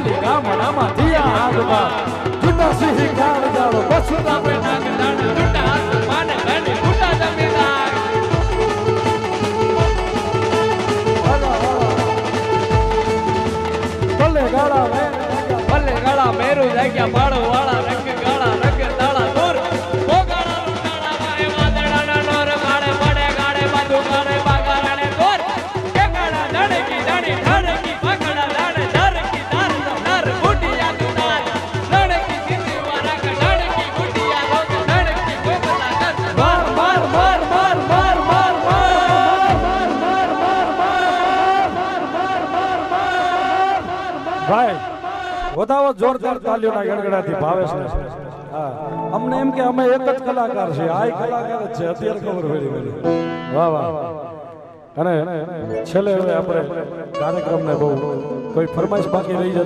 મોગલી ગામડામાં થયા આગમાં જુટા સિંહ ગાળ જાળો બસુતા પે નાગ દાણ જુટા આસમાન ઘણી જુટા જમીદાર ભલે ગાળા મેરુ જાગ્યા પાડો વાળા રંગ ગાળા રંગ દાળા દૂર ઓ ગાળા રૂટાળા વારે વાદળાના નોર ગાળે પડે ગાળે બાજુ ગાળે બાગારાને દોર કે ગાળા ધડકી ધડી ધડકી પકડા દાડે ધરકી દાર દાર ગુટિયા દુદાર ધડકી સીધી વારા કે ધડકી ગુટિયા રોક ધડકી ગોગલા કર માર માર માર માર માર માર ભાઈ વધાવો જોરદાર તાલીઓના ગણગણાથી ભાવેશ ને હા અમને એમ કે અમે એક જ કલાકાર છે આ કલાકાર જ છે અત્યારે ખબર પડી વાહ વાહ અને છેલ્લે હવે આપણે કાર્યક્રમને બહુ કોઈ ફરમાઈશ બાકી રહી જાય